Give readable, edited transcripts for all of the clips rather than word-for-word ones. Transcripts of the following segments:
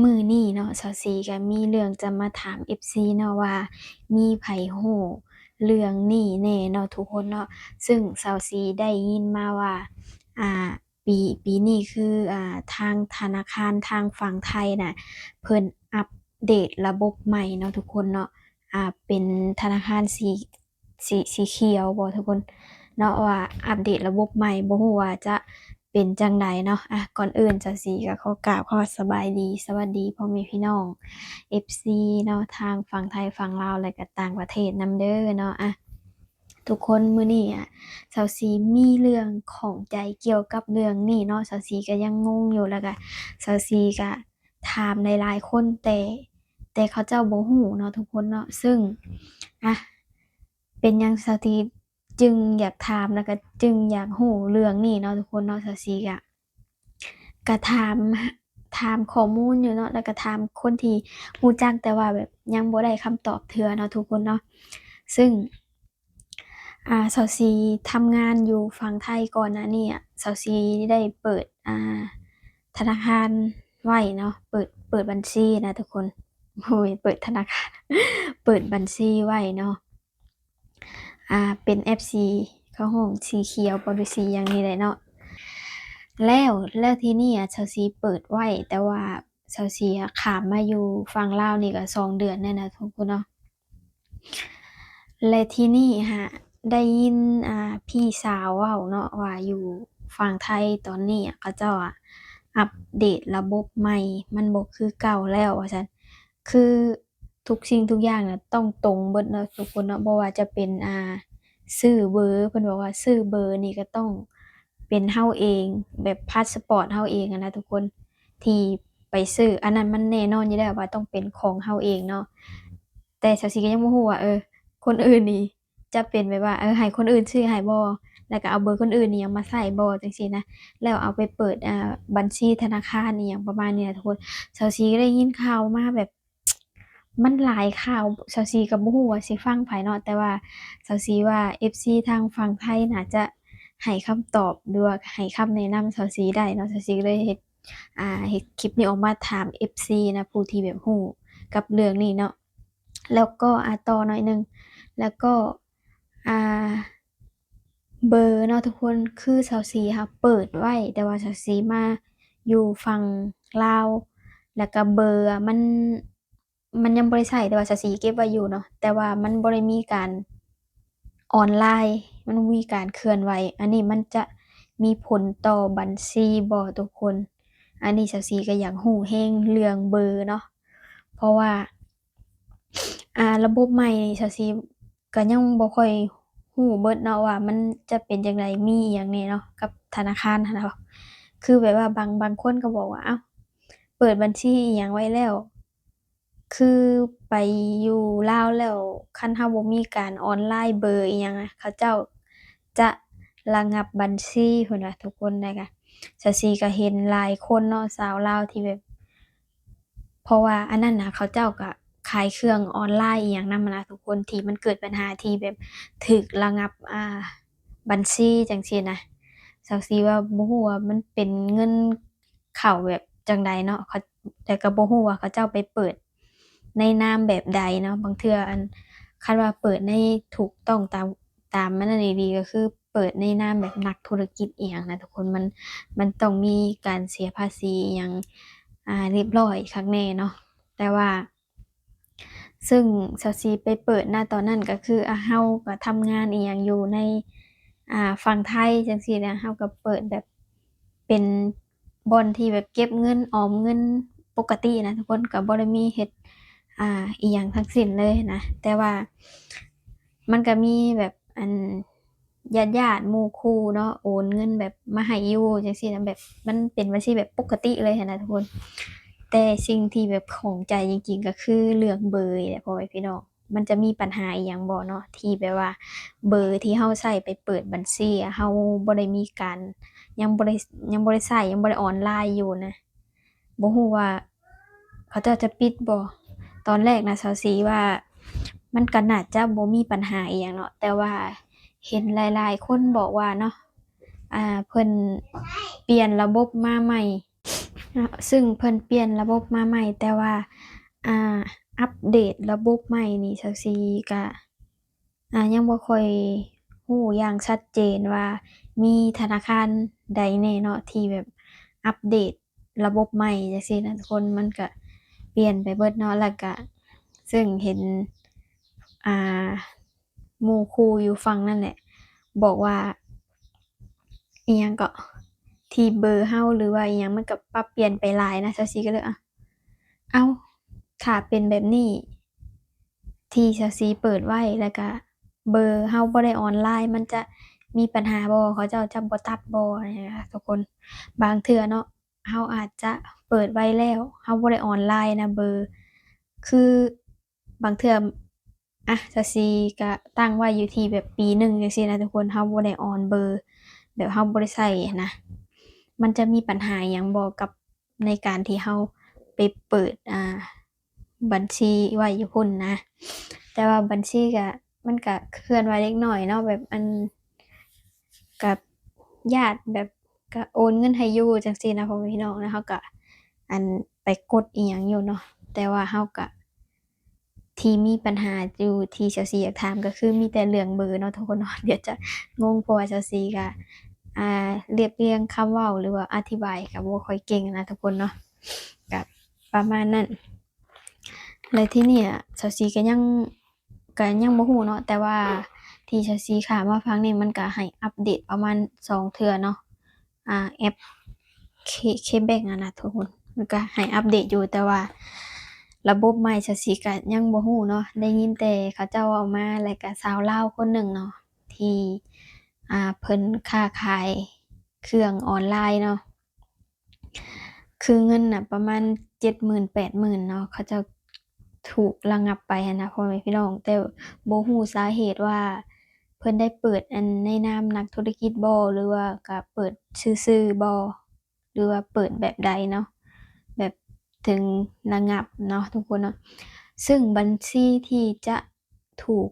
มื้อนี้เนาะสาวศรีก็มีเรื่องจะมาถาม FC เนาะว่ามีไผรู้เรื่องนี้แหน่เนาะทุกคนเนาะซึ่งสาวศรีได้ยินมาว่าอ่าปีนี้คือทางธนาคารทางฝั่งไทยน่ะเพิ่นอัปเดตระบบใหม่เนาะทุกคนเนาะเป็นธนาคารสีเขียวบ่ทุกคนเนาะว่าอัปเดตระบบใหม่บ่รู้ว่าจะ เป็นจั่งใดเนาะก่อนอื่นจั่งซี้ก็ขอกราบสบายดีสวัสดีพ่อแม่พี่น้อง FC เนาะทางฝั่งไทยฝั่งลาวและก็ต่างประเทศนำเด้อเนาะทุกคนมื้อนี้สาวศรีมีเรื่องข้องใจเกี่ยวกับเรื่องนี้เนาะสาวศรีก็ยังงงอยู่แล้วก็สาวศรีก็ถามหลายๆคนแต่เขาเจ้าบ่ฮู้เนาะทุกคนเนาะซึ่งอะเป็นหยังสาวศรีจึงอยากถามแล้วก็จึงอยากรู้เรื่องนี้เนาะทุกคนเนาะสาวศรีก็ถามข้อมูลอยู่เนาะแล้วก็ถามคนที่รู้จักแต่ว่าแบบยังบ่ได้คำตอบเทื่อเนาะทุกคนเนาะซึ่งสาวศรีทำงานอยู่ฝั่งไทยก่อนหน้านี้สาวศรีได้เปิดธนาคารไว้เนาะเปิดบัญชีนะทุกคนโอ้ยเปิดธนาคารเปิดบัญชีไว้เนาะเป็น FC เขาห้องสีเขียวบ่หรือสีหยังนี่แหละเนาะ แล้วทีนี้ชาวซีเปิดไว้แต่ว่าชาวซีข้ามมาอยู่ฝั่งลาวนี่ก็2 เดือนแล้วนะทุกคนเนาะและทีนี้ได้ยินพี่สาวเว้าเนาะว่าอยู่ฝั่งไทยตอนนี้เขาเจ้าอัปเดตระบบใหม่มันบ่คือเก่าแล้วว่าซั่นคือทุกสิ่งทุกอย่างน่ะต้องตรงเบิดเนาะทุกคนเนาะบ่ว่าจะเป็นชื่อเบอร์เพิ่นบอกว่าชื่อเบอร์นี่ก็ต้องเป็นเราเองแบบพาสปอร์ตเราเองอะนะทุกคนที่ไปซื้ออันนั้นมันแน่นอนอยู่แล้วว่าต้องเป็นของเราเองเนาะแต่เจ้าสิก็ยังบ่ฮู้ว่าคนอื่นนี่จะเป็นแบบว่าให้คนอื่นชื่อให้บ่แล้วก็เอาเบอร์คนอื่นนี่ยังมาใส่บ่จังซี่นะแล้วเอาไปเปิดบัญชีธนาคารอิหยังประมาณนี้นะทุกคนเจ้าสิก็ได้ยินข่าวมาแบบมันหลายข่าวเจ้าสิก็บ่ฮู้ว่าสิฟังไผเนาะแต่ว่า เจ้าซีว่า FC ทางฝั่งไทยน่าจะให้คำตอบหรือว่าให้คำแนะนำเจ้าซีได้เนาะเจ้าซีก็เลยเฮ็ดคลิปนี้ออกมาถาม FC นะผู้ที่แบบรู้กับเรื่องนี้เนาะแล้วก็ต่อหน่อยหนึ่งแล้วก็อ่าเบอร์เนาะทุกคนคือเจ้าซีค่ะเปิดไว้แต่ว่าเจ้าซีมาอยู่ฝั่งลาวแล้วก็เบอร์มันยังบ่ได้ใช้แต่ว่าเจ้าซีเก็บไว้อยู่เนาะแต่ว่ามันบ่ได้มีการ ออนไลน์มันมีการเคลื่อนไหวอันนี้มันจะมีผลต่อบัญชีบ่ทุกคนอันนี้เจ้าสีก็อยากรู้แรงเรื่องเบอร์เนาะเพราะว่าระบบใหม่นี่เจ้าสีก็ยังบ่ค่อยรู้เบิดเนาะว่ามันจะเป็นจั่งใดมีอิหยังแหน่เนาะกับธนาคารหั้นน่ะคือแบบว่าบางคนก็บอกว่าอ้าวเปิดบัญชีอิหยังไว้แล้วคือไปอยู่ลาวแล้วคันเราบ่มีการออนไลน์เบอร์อิหยังเขาเจ้าจะระงับบัญชีเพิ่นว่าทุกคนนะคะเจ้าซี่ก็เห็นหลายคนเนาะสาวลาวที่แบบเพราะว่าอันนั้นน่ะเขาเจ้าก็ขายเครื่องออนไลน์อิหยังนำหั้นนะทุกคนที่มันเกิดปัญหาที่แบบถูกระงับบัญชีจังซี้นะเจ้าซี่ว่าบ่ฮู้ว่ามันเป็นเงินเข้าแบบจั่งใดเนาะเขาแต่ก็บ่ฮู้ว่าเขาเจ้าไปเปิด ในนามแบบใดเนาะบางเทื่อคันว่าเปิดในถูกต้องตามมันอันดีๆก็คือเปิดในนามแบบนักธุรกิจอิหยังนะทุกคนมันต้องมีการเสียภาษีอิหยังเรียบร้อยคักแน่เนาะแต่ว่าซึ่งเจ้าสิไปเปิดณตอนนั้นก็คือเราก็ทำงานอิหยังอยู่ในฝั่งไทยจั่งซี้นะเราก็เปิดแบบเป็นบ่อนที่แบบเก็บเงินออมเงินปกตินะทุกคนก็บ่ได้มีเฮ็ด อิหยังทั้งสิ้นเลยนะแต่ว่ามันก็มีแบบญาติๆหมู่คู่เนาะโอนเงินแบบมาให้อยู่จังซี่นะแบบมันเป็นบัญชีแบบปกติเลยหั้นนะทุกคนแต่สิ่งที่แบบข้องใจจริงๆก็คือเรื่องเบอร์นี่แหละพ่อแม่พี่น้องมันจะมีปัญหาอิหยังบ่เนาะที่แบบว่าเบอร์ที่เราใช้ไปเปิดบัญชีเราบ่ได้มีการยังบ่ได้ยังบ่ได้ใช้ยังบ่ได้ออนไลน์อยู่นะบ่ฮู้ว่าเขาเจ้าจะปิดบ่ ตอนแรกนะเชาซีว่ามันก็น่าจะบ่มีปัญหาอิหยังเนาะแต่ว่าเห็นหลายๆคนบอกว่าเนาะเพิ่นเปลี่ยนระบบมาใหม่ ซึ่งเพิ่นเปลี่ยนระบบมาใหม่แต่ว่าอ่าอัปเดตระบบใหม่นี่จั่งซี้ก็ยังบ่ค่อยรู้อย่างชัดเจนว่ามีธนาคารใดแน่เนาะที่แบบอัปเดตระบบใหม่จังซี้นะทุกคนมันก็เปลี่ยนไปเบิดเนาะแล้วก็ซึ่งเห็นอ่าหมู่ครูอยู่ฝั่งนั่นแหละบอกว่าอิหยังก็ที่เบอร์เราหรือว่าอิหยังมันก็ปรับเปลี่ยนไปหลายนะจั่งซี้ก็เลยอ้าวถ้าเป็นแบบนี้ที่จั่งซี้เปิดไว้แล้วก็เบอร์เราบ่ได้ออนไลน์มันจะมีปัญหาบ่เขาเจ้าจะบ่ตัดบ่อย่างเงี้ยค่ะทุกคนบางเทื่อเนาะเราอาจจะเปิดไว้แล้วเราบ่ได้ออนไลน์นะเบอร์คือบางเทื่อจั่งซี้ก็ตั้งไว้อยู่ที่แบบปีหนึ่งจั่งซี้นะทุกคนเราบ่ได้ออนเบอร์แบบเราบ่ได้ใช้หั้นนะมันจะมีปัญหาหยังบ่กับในการที่เราไปเปิดบัญชีไว้อยู่พู้นนะแต่ว่าบัญชีก็มันก็เคลื่อนไหวเล็กน้อยเนาะแบบอันกับญาติแบบก็โอนเงินให้อยู่จั่งซี้นะพ่อแม่พี่น้องแล้วเราก็อันไปกดอิหยังอยู่เนาะแต่ว่าเราก็ที่มีปัญหาอยู่ที่เชลซีอยากถามก็คือมีแต่เรื่องเบอร์เนาะทุกคนเนาะเดี๋ยวจะงงเพราะว่าเชลซีก็เรียบเรียงคำเว้าหรือว่าอธิบายก็บ่ค่อยเก่งนะทุกคนเนาะก็ประมาณนั้น และที่เนี่ยเชลซีก็ยังบ่รู้เนาะแต่ว่าที่เชลซีข่าวมาฟังนี่มันก็ให้อัปเดตประมาณ2เทื่อเนาะแอปQuebec อะนะทุกคนมันก็ให้อัปเดตอยู่แต่ว่าระบบใหม่เชลซีก็ยังบ่รู้เนาะได้ยินแต่เขาเจ้าเว้ามาแล้วก็สาวลาวคนหนึ่งเนาะที่เพิ่นค้าขายเครื่องออนไลน์เนาะคือเงินน่ะประมาณ70,000-80,000เนาะเขาเจ้าถูกระงับไปหั้นนะพ่อแม่พี่น้องแต่บ่รู้สาเหตุว่าเพิ่นได้เปิดอันในนามนักธุรกิจบ่หรือว่าก็เปิดซื่อๆบ่หรือว่าเปิดแบบใดเนาะแบบถึงระงับเนาะทุกคนเนาะซึ่งบัญชีที่จะถูก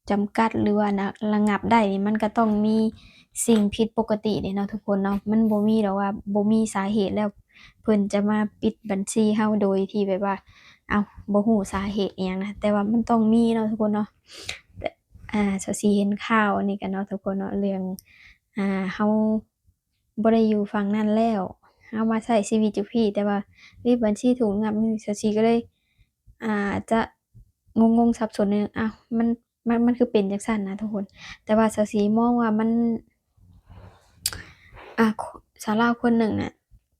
จำกัดหรือว่าระงับได้นี่มันก็ต้องมีสิ่งผิดปกติเดะเนาะทุกคนเนาะมันบ่มีดอกว่าบ่มีสาเหตุแล้วเพิ่นจะมาปิดบัญชีเราโดยที่แบบว่าอ้าวบ่รู้สาเหตุอิหยังนะแต่ว่ามันต้องมีเนาะทุกคนเนาะแต่เจ้าสิเห็นข่าวอันนี้กันเนาะทุกคนเนาะเรื่องเราบ่ได้อยู่ฝั่งนั้นแล้วเรามาใช้ชีวิตอยู่พี่แต่ว่าบัญชีถูกระงับเจ้าสิก็เลยจะงงๆสับสนนิดหนึ่งอ้าวมันคือเป็นจั่งซั้นนะทุกคนแต่ว่าเจ้าสิมองว่ามันอ่าสาวลาวคนหนึ่งน่ะ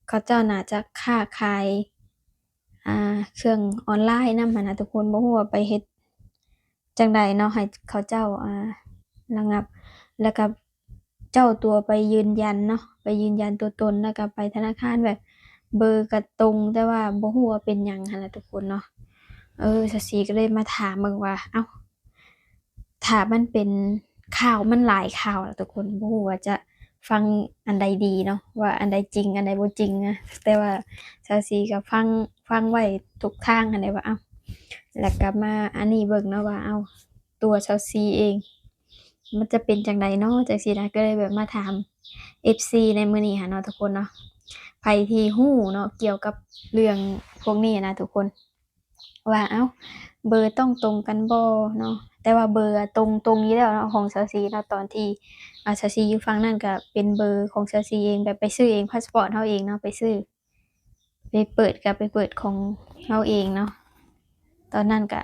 เขาเจ้าน่าจะค้าขายเครื่องออนไลน์นำหั้นนะทุกคนบ่รู้ว่าไปเฮ็ดจั่งใดเนาะให้เขาเจ้าระงับแล้วก็เจ้าตัวไปยืนยันเนาะไปยืนยันตัวตนแล้วก็ไปธนาคารแบบเบอร์ก็ตรงแต่ว่าบ่รู้ว่าเป็นหยังหั้นน่ะทุกคนเนาะเจ้าสีก็เลยมาถามเบิ่งว่าอ้าวถ้ามันเป็นข่าวมันหลายข่าวอะทุกคนบ่รู้ว่าจะฟังอันใดดีเนาะว่าอันใดจริงอันใดบ่จริงนะแต่ว่าเจ้าสีก็ฟังไว้ทุกทางหั้นแหละว่าอ้าวแล้วก็มาอันนี้เบิ่งเนาะว่าอ้าวตัวเจ้าสีเองมันจะเป็นจั่งใดเนาะจั่งซี้นะก็เลยแบบมาถาม FC ในมื้อนี้หั้นเนาะทุกคนเนาะไผที่รู้เนาะเกี่ยวกับเรื่องพวกนี้นะทุกคนว่าอ้าวเบอร์ต้องตรงกันบ่เนาะแต่ว่าเบอร์อะตรงอยู่แล้วเนาะของเจ้าสีเนาะตอนที่เจ้าสีอยู่ฝั่งนั้นก็เป็นเบอร์ของเจ้าสีเองแบบไปซื้อเองพาสปอร์ตเราเองเนาะไปซื้อไปเปิดก็ไปเปิดของเราเองเนาะตอนนั้นก็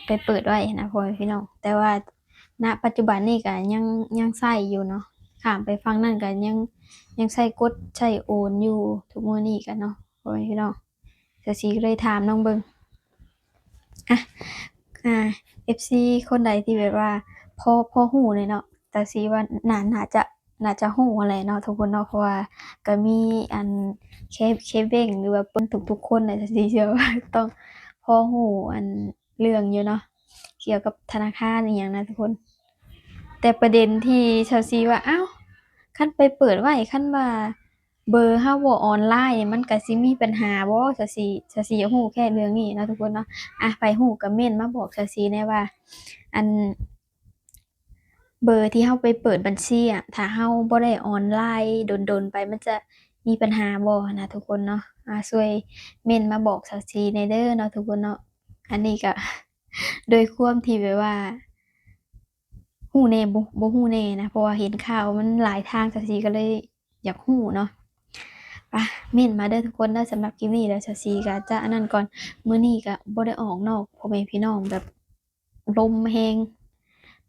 ไปเปิดไว้นะพ่อแม่พี่น้องแต่ว่าณปัจจุบันนี้ก็ยังใช้อยู่เนาะข้ามไปฝั่งนั้นก็ยังใช้กดใช้โอนอยู่ทุกมื้อนี้ก็เนาะพ่อแม่พี่น้องเจ้าสีก็เลยถามน้องเบิ่งอะอ่า FC คนใดที่แบบว่าพอรู้เลยเนาะแต่สิว่าน่าจะรู้หั้นแหละเนาะทุกคนเนาะเพราะว่าก็มีอันเคเบ้งหรือว่าเพิ่นทุกๆคนน่ะสิเชื่อว่าต้องพอรู้อันเรื่องอยู่เนาะเกี่ยวกับธนาคารอิหยังนะทุกคนแต่ประเด็นที่เชลซีว่าอ้าวคันไปเปิดไว้คันว่าเบอร์เราบ่ออนไลน์มันก็สิมีปัญหาบ่เชลซีอยากรู้แค่เรื่องนี้เนาะทุกคนเนาะไผรู้ก็เม้นต์มาบอกเชลซีแหน่ว่าอัน เบอร์ที่เราไปเปิดบัญชีอะถ้าเราบ่ได้ออนไลน์โดนๆไปมันจะ มีปัญหาบ่นะทุกคนเนาะช่วยเม้นมาบอกสาวซีในเด้อเนาะทุกคนเนาะอันนี้ก็ โดยความที่แบบว่าฮู้แน่บ่ฮู้แน่นะเพราะว่าเห็นข่าวมันหลายทางสาวซีก็เลยอยากฮู้เนาะไปเม้นมาเด้อทุกคนเด้อสำหรับคลิปนี้แล้วสาวซีก็จะอันนั้นก่อนมื้อนี้ก็บ่ได้ออกนอกพ่อแม่พี่น้องแบบลมแรง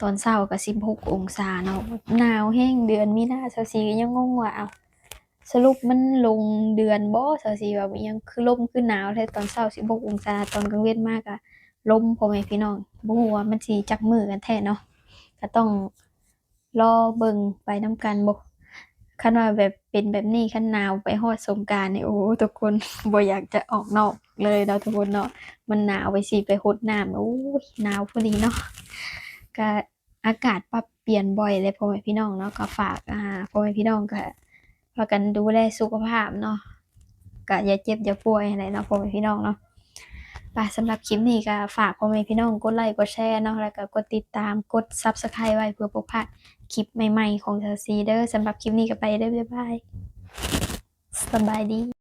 ตอนเช้าก็16องศาเนาะหนาวแรงเดือนมีนาสาวซีก็ยังงงว่าอ้าว สรุปมันลงเดือนบ่ซะสิว่าอิหยังคือลมคือหนาวแท้ตอนเช้า16องศาตอนกลางเว้นมาก็ลมพ่อแม่พี่น้องบ่ฮู้ว่ามันสิจักมื้อกันแท้เนาะก็ต้องรอเบิ่งไปนำกันบ่คันว่าแบบเป็นแบบนี้คันหนาวไปฮอดสงกรานต์นี่โอ้โฮทุกคนบ่อยากจะออกนอกเลยเนาะทุกคนเนาะมันหนาวไปสิไปรดน้ำโอ้ยหนาวพุ่นนี้เนาะก็อากาศปรับเปลี่ยนบ่อยเลยพ่อแม่พี่น้องเนาะก็ฝากพ่อแม่พี่น้องก็ พากันดูแลสุขภาพเนาะก็อย่าเจ็บอย่าป่วยอะไรเนาะพ่อแม่พี่น้องเนาะไปสำหรับคลิปนี้ก็ฝากพ่อแม่พี่น้องกดไลค์กดแชร์เนาะแล้วก็กดติดตามกด Subscribe ไว้เพื่อบ่พลาดคลิปใหม่ๆของ Chelsea เด้อสำหรับคลิปนี้ก็ไปเด้อบ๊ายบายสบายดี